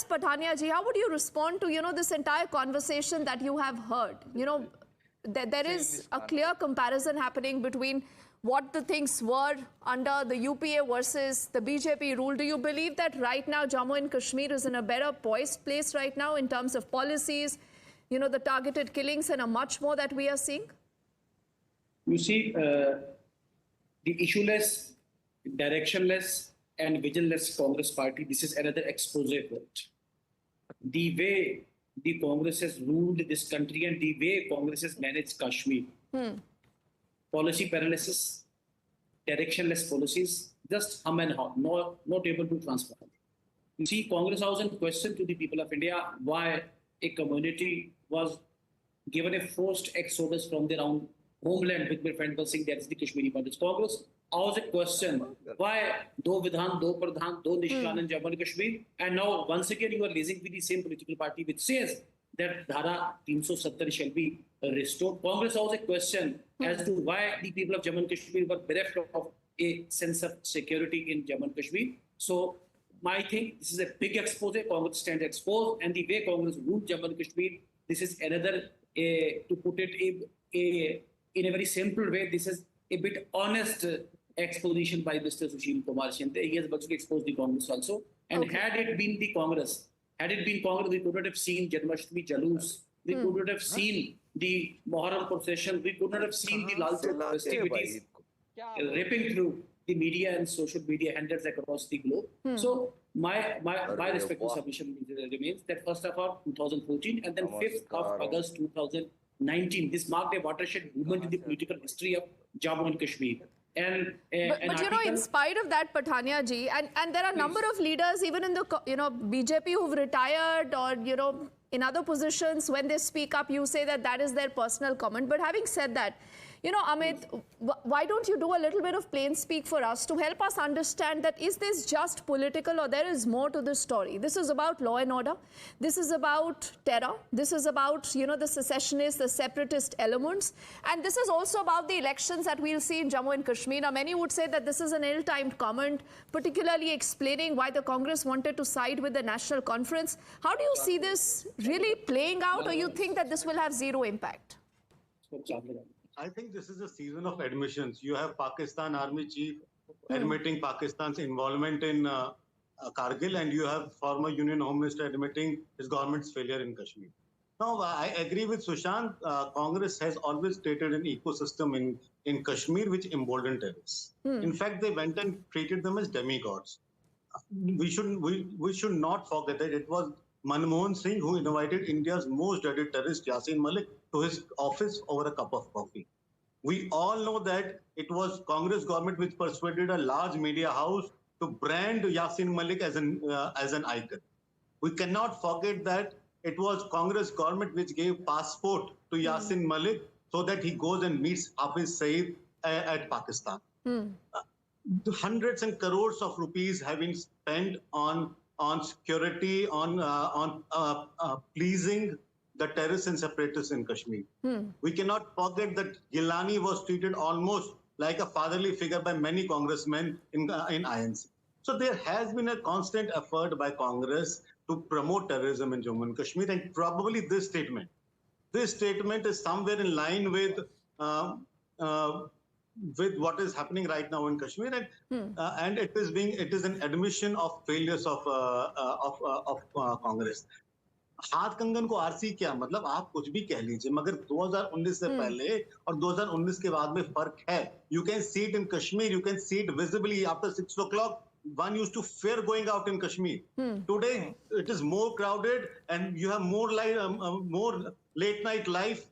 Pathania ji, how would you respond to, this entire conversation that you have heard? There is a clear comparison happening between what the things were under the UPA versus the BJP rule. Do you believe that right now Jammu and Kashmir is in a better poised place right now in terms of policies, the targeted killings and a much more that we are seeing? You see, the issueless, directionless and visionless Congress party, this is another expose for it. The way the Congress has ruled this country and the way Congress has managed Kashmir. Policy paralysis, directionless policies, just hum and haw, not able to transform. You see, Congress was in question to the people of India why a community was given a forced exodus from their own homeland, with my friend was saying that is the Kashmiri Padis. Congress asked a question, why do Vidhan, do Pradhan, do Nishan in Jammu and Kashmir? And now once again you are liaising with the same political party which says that Dhara 370 shall be restored. Congress asked a question as to why the people of Jammu and Kashmir were bereft of a sense of security in Jammu and Kashmir. So I think this is a big expose. Congress stands exposed, and the way Congress ruled Jammu and Kashmir, this is another, to put it in a very simple way, this is a bit honest exposition by Mr. Sushil Kumar Shinde. He has virtually exposed the Congress also. And had it been Congress, we could not have seen Janmashtami Jalus. We could not have seen the Muharram procession. We could not have seen the Lal Chowk festivities ripping through the media and social media handles across the globe. So my respectful submission remains that first of all, 2014 and then 5th of August 2019, this marked a watershed movement in the political history of Jammu and Kashmir. But in spite of that, Pathania ji, and there are a number of leaders, even in the BJP who've retired or in other positions, when they speak up, you say that is their personal comment. But having said that, Amit, why don't you do a little bit of plain speak for us to help us understand that is this just political or there is more to this story? This is about law and order. This is about terror. This is about, the secessionists, the separatist elements. And this is also about the elections that we'll see in Jammu and Kashmir. Now, many would say that this is an ill-timed comment, particularly explaining why the Congress wanted to side with the National Conference. How do you see this really playing out, or you think that this will have zero impact? I think this is a season of admissions. You have Pakistan Army Chief admitting Pakistan's involvement in Kargil, and you have former Union Home Minister admitting his government's failure in Kashmir. Now, I agree with Sushant. Congress has always created an ecosystem in Kashmir which emboldened terrorists. In fact, they went and treated them as demigods. We should not forget that it was Manmohan Singh who invited India's most dreaded terrorist, Yasin Malik, to his office over a cup of coffee. We all know that it was Congress government which persuaded a large media house to brand Yasin Malik as an icon. We cannot forget that it was Congress government which gave passport to Yasin Malik so that he goes and meets Hafiz Saeed at Pakistan. Hundreds and crores of rupees have been spent on security, on pleasing the terrorists and separatists in Kashmir. We cannot forget that Gilani was treated almost like a fatherly figure by many congressmen in INC. So there has been a constant effort by Congress to promote terrorism in Jammu and Kashmir, and probably this statement is somewhere in line with what is happening right now in Kashmir, and it is an admission of failures of Congress. हाथ कंगन को RC क्या मतलब आप कुछ भी कह लीजिए मगर 2019 से पहले और 2019 के बाद में फर्क है. You can see it in Kashmir, you can see it visibly after 6 o'clock. One used to fear going out in Kashmir. Today it is more crowded and you have more late night life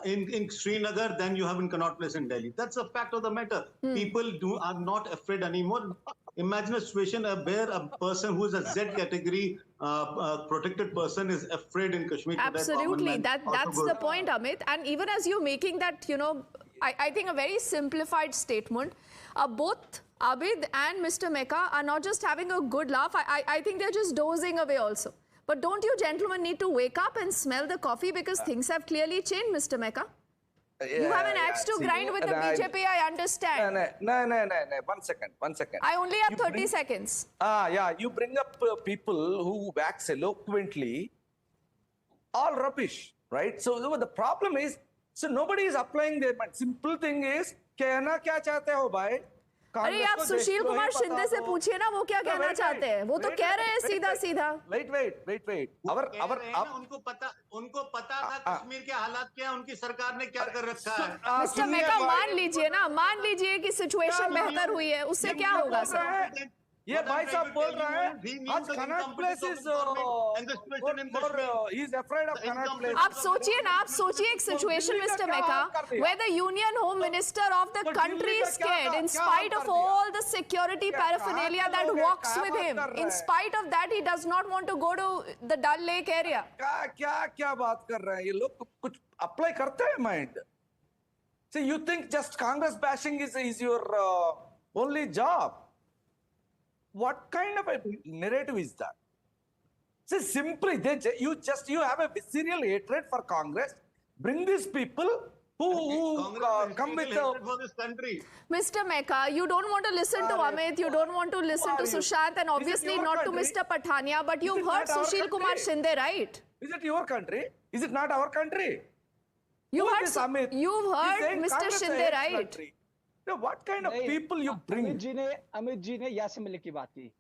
in Srinagar than you have in Connaught Place in Delhi. That's a fact of the matter. People are not afraid anymore. Imagine a situation where a person who is a Z category protected person is afraid in Kashmir. Absolutely. That's the point, Amit. And even as you're making that, I think a very simplified statement, both Abid and Mr. Mecca are not just having a good laugh. I think they're just dozing away also. But don't you gentlemen need to wake up and smell the coffee because things have clearly changed, Mr. Mecca? You have an axe to grind with the BJP, I understand. No. 1 second. I only have 30 seconds. Yeah, you bring up people who wax eloquently, all rubbish, right? So the problem is, so nobody is applying their mind. Simple thing is, कहना क्या चाहते हो भाई? अरे आप सुशील कुमार शिंदे से पूछिए ना वो क्या कहना चाहते हैं वो तो कह रहे हैं सीधा सीधा wait उनको पता था कश्मीर के हालात क्या उनकी सरकार ने क्या कर रखा है मिस्टर मेका मान लीजिए कि सिचुएशन बेहतर हुई है उससे क्या होगा सर ये भाई साहब बोल रहे हैं आज Connaught Place is he is afraid of Connaught Place आप सोचिए एक सिचुएशन मिस्टर मेका where the union home minister of the country is scared in spite of all the security paraphernalia that walks with him in spite of that he does not want to go to the Dal Lake area क्या बात कर रहे हैं ये लोग कुछ apply करते हैं mind see you think just Congress bashing is your only job. What kind of a narrative is that? See, simply, you have a visceral hatred for Congress. Bring these people who come with for this country. Mr. Meka, you don't want to listen to Amit, you don't want to listen to Sushant, and obviously not to Mr. Pathania, but you've heard Sushil Kumar Shinde, right? Is it your country? Is it not our country? You've heard Mr. Shinde, right? No, what kind of people you bring? Amit ji ने यासिमिल की बात की.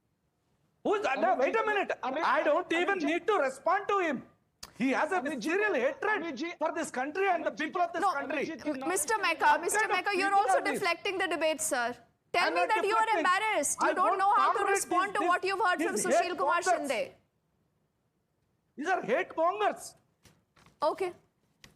Who's that? No, wait a minute. I don't even need to respond to him. He has a visceral hatred for this country and the people of this country. Mr. Meka, you're also deflecting the debate, sir. Tell me that you are embarrassed. You don't know how to respond to what you've heard from Sushil Kumar Shinde. These are hate mongers. Okay.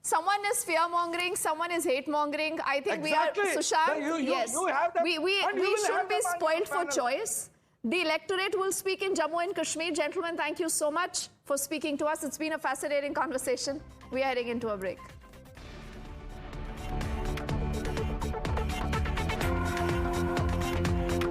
Someone is fear-mongering, someone is hate-mongering. I think we are, Sushant, yes. We should be spoiled for choice. The electorate will speak in Jammu and Kashmir. Gentlemen, thank you so much for speaking to us. It's been a fascinating conversation. We are heading into a break.